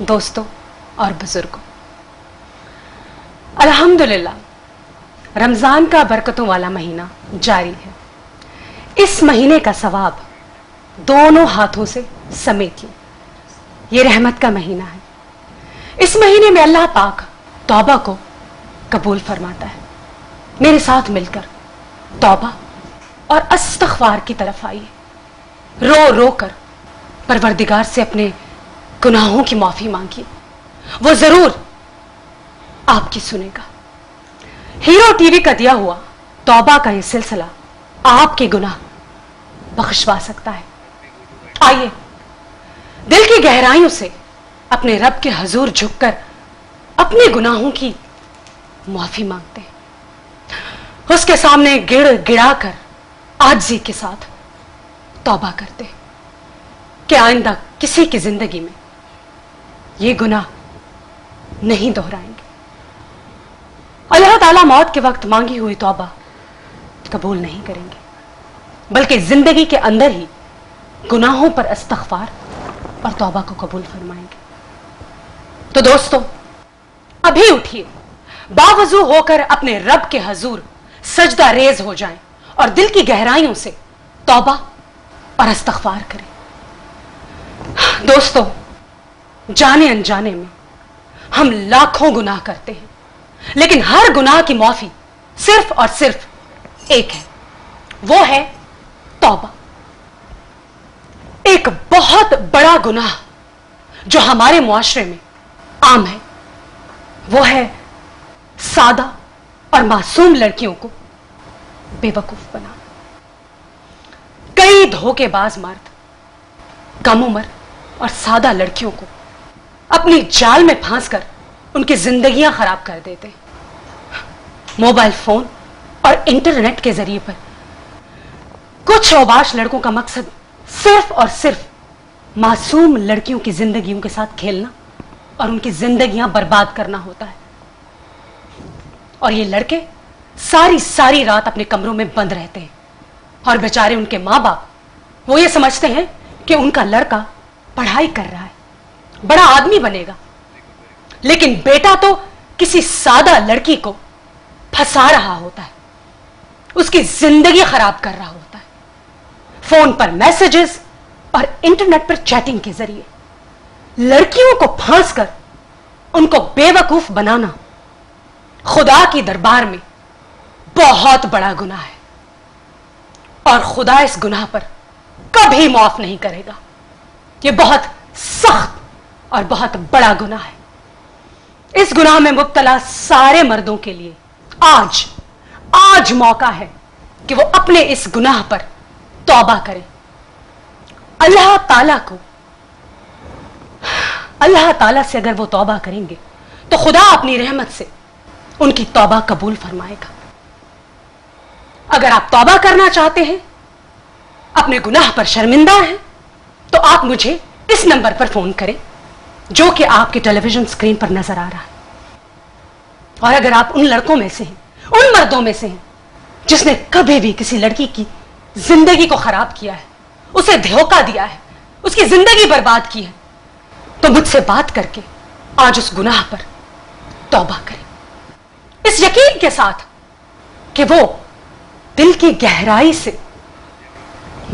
दोस्तों और बुजुर्गों, अल्हम्दुलिल्लाह रमजान का बरकतों वाला महीना जारी है। इस महीने का सवाब दोनों हाथों से समेटिए। ये रहमत का महीना है। इस महीने में अल्लाह पाक तौबा को कबूल फरमाता है। मेरे साथ मिलकर तौबा और अस्तगफार की तरफ आइए। रो रो कर परवरदिगार से अपने गुनाहों की माफी मांगिए, वो जरूर आपकी सुनेगा। हीरो टीवी का दिया हुआ तौबा का यह सिलसिला आपके गुनाह बख्शवा सकता है। आइए दिल की गहराइयों से अपने रब के हजूर झुककर अपने गुनाहों की माफी मांगते हैं। उसके सामने गिड़ गिड़ा कर आजिज़ी के साथ तौबा करते हैं कि आइंदा किसी की जिंदगी में ये गुनाह नहीं दोहराएंगे। अल्लाह ताला मौत के वक्त मांगी हुई तौबा कबूल नहीं करेंगे, बल्कि जिंदगी के अंदर ही गुनाहों पर इस्तग़फ़ार और तौबा को कबूल फरमाएंगे। तो दोस्तों, अभी उठिए, बावजू होकर अपने रब के हजूर सजदा रेज हो जाएं और दिल की गहराइयों से तौबा और इस्तग़फ़ार करें। दोस्तों, जाने अनजाने में हम लाखों गुनाह करते हैं, लेकिन हर गुनाह की माफी सिर्फ और सिर्फ एक है, वो है तौबा। एक बहुत बड़ा गुनाह जो हमारे मुआशरे में आम है, वो है सादा और मासूम लड़कियों को बेवकूफ बनाना। कई धोखेबाज मर्द कम उम्र और सादा लड़कियों को अपनी जाल में फांसकर उनकी जिंदगियां खराब कर देते हैं। मोबाइल फोन और इंटरनेट के जरिए पर कुछ औबाश लड़कों का मकसद सिर्फ और सिर्फ मासूम लड़कियों की जिंदगियों के साथ खेलना और उनकी जिंदगियां बर्बाद करना होता है। और ये लड़के सारी सारी रात अपने कमरों में बंद रहते हैं और बेचारे उनके मां बाप वो ये समझते हैं कि उनका लड़का पढ़ाई कर रहा है, बड़ा आदमी बनेगा, लेकिन बेटा तो किसी सादा लड़की को फंसा रहा होता है, उसकी जिंदगी खराब कर रहा होता है। फोन पर मैसेजेस और इंटरनेट पर चैटिंग के जरिए लड़कियों को फांसकर उनको बेवकूफ बनाना खुदा की दरबार में बहुत बड़ा गुनाह है और खुदा इस गुनाह पर कभी माफ नहीं करेगा। यह बहुत सख्त और बहुत बड़ा गुनाह है। इस गुनाह में मुब्तला सारे मर्दों के लिए आज मौका है कि वो अपने इस गुनाह पर तौबा करें। अल्लाह ताला से अगर वो तौबा करेंगे तो खुदा अपनी रहमत से उनकी तौबा कबूल फरमाएगा। अगर आप तौबा करना चाहते हैं, अपने गुनाह पर शर्मिंदा हैं, तो आप मुझे इस नंबर पर फोन करें जो कि आपके टेलीविजन स्क्रीन पर नजर आ रहा है। और अगर आप उन लड़कों में से हैं, उन मर्दों में से हैं जिसने कभी भी किसी लड़की की जिंदगी को खराब किया है, उसे धोखा दिया है, उसकी जिंदगी बर्बाद की है, तो मुझसे बात करके आज उस गुनाह पर तौबा करें, इस यकीन के साथ कि वो दिल की गहराई से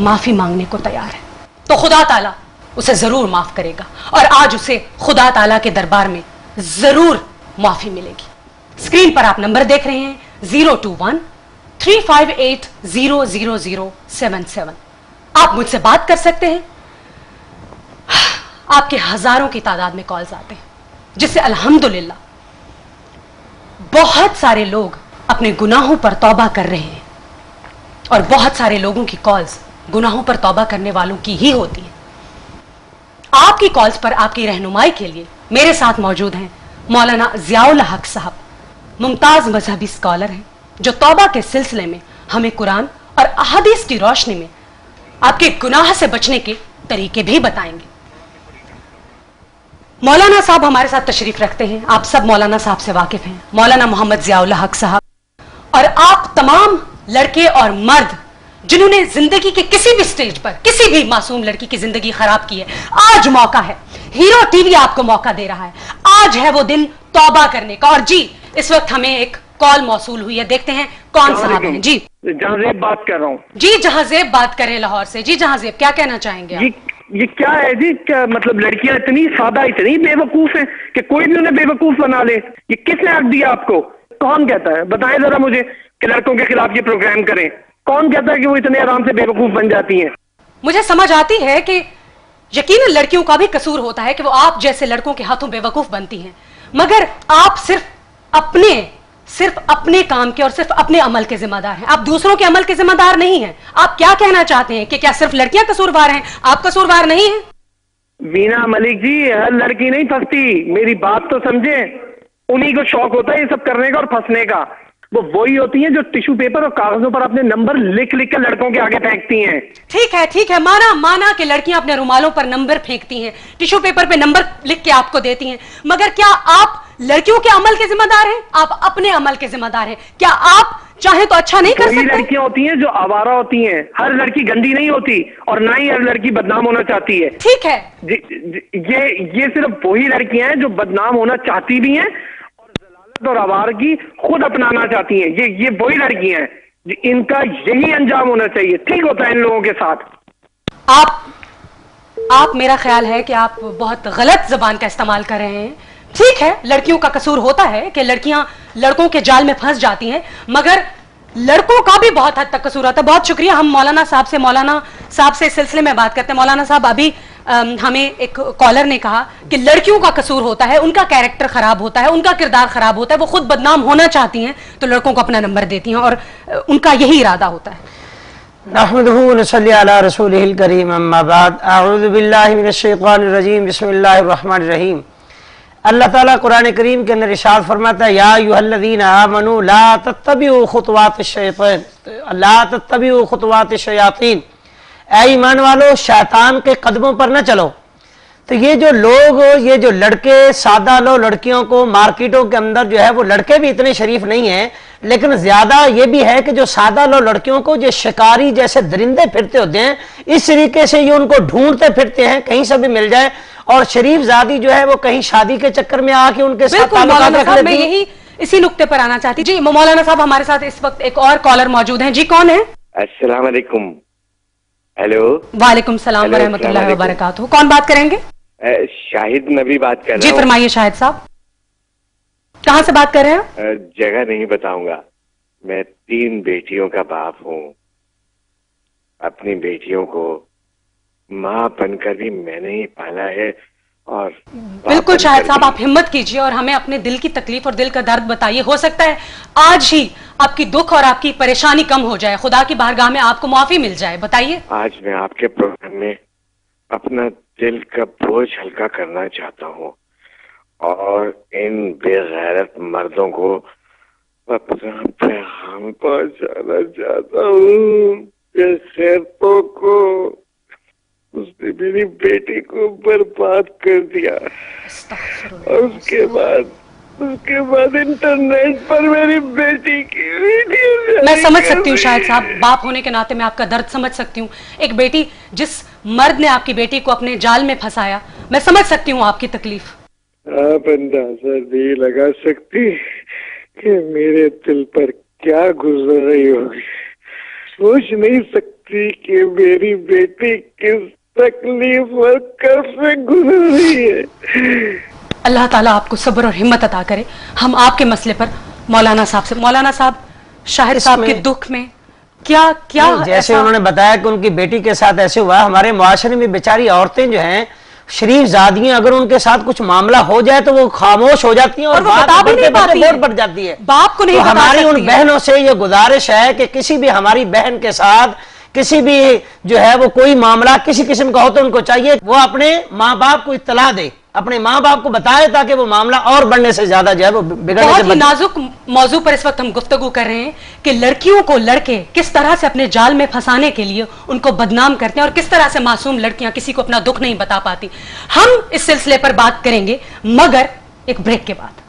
माफी मांगने को तैयार है, तो खुदा ताला उसे जरूर माफ करेगा और आज उसे खुदा ताला के दरबार में जरूर माफी मिलेगी। स्क्रीन पर आप नंबर देख रहे हैं 021-358-00077। आप मुझसे बात कर सकते हैं। आपके हजारों की तादाद में कॉल्स आते हैं, जिससे अल्हम्दुलिल्लाह बहुत सारे लोग अपने गुनाहों पर तौबा कर रहे हैं और बहुत सारे लोगों की कॉल्स गुनाहों पर तौबा करने वालों की ही होती है। आपकी कॉल्स पर आपकी रहनुमाई के लिए मेरे साथ मौजूद हैं मौलाना ज़ियाउल हक साहब, मुमताज मजहबी स्कॉलर हैं, जो तौबा के सिलसिले में हमें कुरान और अहादीस की रोशनी में आपके गुनाह से बचने के तरीके भी बताएंगे। मौलाना साहब हमारे साथ तशरीफ रखते हैं। आप सब मौलाना साहब से वाकिफ हैं, मौलाना मोहम्मद ज़ियाउल हक साहब। और आप तमाम लड़के और मर्द जिन्होंने जिंदगी के किसी भी स्टेज पर किसी भी मासूम लड़की की जिंदगी खराब की है। आज मौका है, हीरो टीवी आपको मौका दे रहा है, आज है वो दिन तौबा करने का। और जी इस वक्त हमें एक कॉल मौसूल हुई है, देखते हैं कौन साहब हैं। जी जहांजेब बात कर रहा हूँ। जी जहांजेब बात करें लाहौर से। जी जहांजेब, क्या कहना चाहेंगे आप? ये क्या है जी, क्या मतलब लड़कियां इतनी सादा इतनी बेवकूफ हैं कि कोई भी उन्हें बेवकूफ बना ले। ये किसने हक दिया आपको? कौन कहता है? बताएं जरा मुझे कि लड़कों के खिलाफ ये प्रोग्राम करें। कौन कहता है कि वो इतने आराम से बेवकूफ बन जाती हैं? मुझे समझ आती है कि यकीनन लड़कियों का भी कसूर होता है कि वो आप जैसे लड़कों के हाथों बेवकूफ बनती हैं, मगर आप सिर्फ अपने काम के और सिर्फ अपने अमल के जिम्मेदार हैं, आप दूसरों के अमल के जिम्मेदार नहीं हैं। आप क्या कहना चाहते हैं कि क्या सिर्फ लड़कियां कसूरवार हैं, आप कसूरवार नहीं हैं? वीना मलिक जी, हर लड़की नहीं फंसती, मेरी बात तो समझे। उन्हीं को शौक होता है ये सब करने का और फंसने का। वो वही होती हैं जो टिश्यू पेपर और कागजों पर अपने नंबर लिख लिख कर लड़कों के आगे फेंकती हैं। ठीक है, माना कि लड़कियां अपने रुमालों पर नंबर फेंकती हैं, टिश्यू पेपर पे नंबर लिख के आपको देती हैं, मगर क्या आप लड़कियों के अमल के जिम्मेदार हैं? आप अपने अमल के जिम्मेदार हैं। क्या आप चाहे तो अच्छा नहीं कर सकते? लड़कियां होती हैं जो आवारा होती हैं, हर लड़की गंदी नहीं होती और ना ही हर लड़की बदनाम होना चाहती है। ठीक है, ये सिर्फ वही लड़कियां हैं जो बदनाम होना चाहती भी हैं और आवारगी खुद अपनाना चाहती हैं। ये वही लड़कियां हैं, इनका यही अंजाम होना चाहिए। ठीक होता है इन लोगों के साथ। आप मेरा ख्याल है कि आप बहुत गलत जबान का इस्तेमाल कर रहे हैं। ठीक है, लड़कियों का कसूर होता है कि लड़कियां लड़कों के जाल में फंस जाती हैं, मगर लड़कों का भी बहुत हद तक कसूर होता है। बहुत शुक्रिया, हम मौलाना साहब से इस सिलसिले में बात करते हैं। मौलाना साहब, अभी हमें एक कॉलर ने कहा कि लड़कियों का कसूर होता है, उनका कैरेक्टर खराब होता है, उनका किरदार खराब होता है, वो खुद बदनाम होना चाहती हैं तो लड़कों को अपना नंबर देती हैं और उनका यही इरादा होता है। नहमदुहु व नसल्ली अला रसूलिहिल करीम, अम्मा बाद, अऊज़ु बिल्लाहि मिनश शैतानिर रजीम, बिस्मिल्लाहिर रहमानिर रहीम। अल्लाह ताला कुरान करीम के अंदर इरशाद फरमाता है, या अय्युहल्लज़ीना आमनू ला तत्तबिउ खुतवातिश शैतान, ला तत्तबिउ खुतवातिश शयातीन, ऐ ईमान वालो शैतान के कदमों पर न चलो। तो ये जो लोग, ये जो लड़के सादा लो लड़कियों को मार्केटों के अंदर जो है वो लड़के भी इतने शरीफ नहीं हैं, लेकिन ज्यादा ये भी है कि जो सादा लो लड़कियों को जो शिकारी जैसे दरिंदे फिरते होते हैं, इस तरीके से ये उनको ढूंढते फिरते हैं कहीं से भी मिल जाए, और शरीफ जादी जो है वो कहीं शादी के चक्कर में आके उनके साथ ताल्लुकात रख लेती। मैं यही इसी नुक्ते पर आना चाहती। जी मौलाना साहब, हमारे साथ इस वक्त एक और कॉलर मौजूद हैं। जी कौन है? अस्सलाम वालेकुम। हेलो। वालेकुम सलाम व रहमतुल्लाहि व बरकातहू। कौन बात करेंगे? शाहिद नबी बात कर रहा हूँ। जी फरमाइए शाहिद साहब, कहाँ से बात कर रहे हैं? जगह नहीं बताऊंगा। मैं 3 बेटियों का बाप हूँ। अपनी बेटियों को माँ बनकर भी मैंने ही पाला है। और बिल्कुल शाहिद साहब, आप हिम्मत कीजिए और हमें अपने दिल की तकलीफ और दिल का दर्द बताइए। हो सकता है आज ही आपकी दुख और आपकी परेशानी कम हो जाए, खुदा की बारगाह में आपको माफी मिल जाए। बताइए। आज मैं आपके प्रोग्राम में अपना दिल का बोझ हल्का करना चाहता हूँ और इन बेगैरत मर्दों को अपना पैगाम पहुंचाना चाहता हूँ कि खैरतों को उसने मेरी बेटी को बर्बाद कर दिया और उसके बाद इंटरनेट पर मेरी बेटी की वीडियो। मैं समझ सकती हूँ शाहिद साहब, बाप होने के नाते मैं आपका दर्द समझ सकती हूँ। एक बेटी, जिस मर्द ने आपकी बेटी को अपने जाल में फंसाया, मैं समझ सकती हूँ आपकी तकलीफ। आप अंदाजा नहीं लगा सकती कि मेरे दिल पर क्या गुजर रही होगी। सोच नहीं सकती कि मेरी बेटी किस तकलीफ और कष्ट से गुजर रही है। अल्लाह ताला आपको सब्र और हिम्मत अता करे। हम आपके मसले पर मौलाना साहब से, मौलाना साहब, शाहिद साहब के दुख में क्या जैसे उन्होंने बताया कि उनकी बेटी के साथ ऐसे हुआ, हमारे मुआशरे में बेचारी औरतें जो हैं शरीफ जादियां, अगर उनके साथ कुछ मामला हो जाए तो वो खामोश हो जाती हैं और बात बढ़ जाती है, बाप को नहीं। तो हमारी उन बहनों से ये गुजारिश है कि किसी भी हमारी बहन के साथ किसी भी जो है वो कोई मामला किसी किस्म का हो तो उनको चाहिए वो अपने माँ बाप को इत्तला दे, अपने माँ बाप को बताए, ताकि वो मामला और बढ़ने से ज्यादा जो है वो बिगड़ने से। बहुत ही नाजुक मौजू पर इस वक्त हम गुफ्तगू कर रहे हैं कि लड़कियों को लड़के किस तरह से अपने जाल में फंसाने के लिए उनको बदनाम करते हैं और किस तरह से मासूम लड़कियां किसी को अपना दुख नहीं बता पाती। हम इस सिलसिले पर बात करेंगे मगर एक ब्रेक के बाद।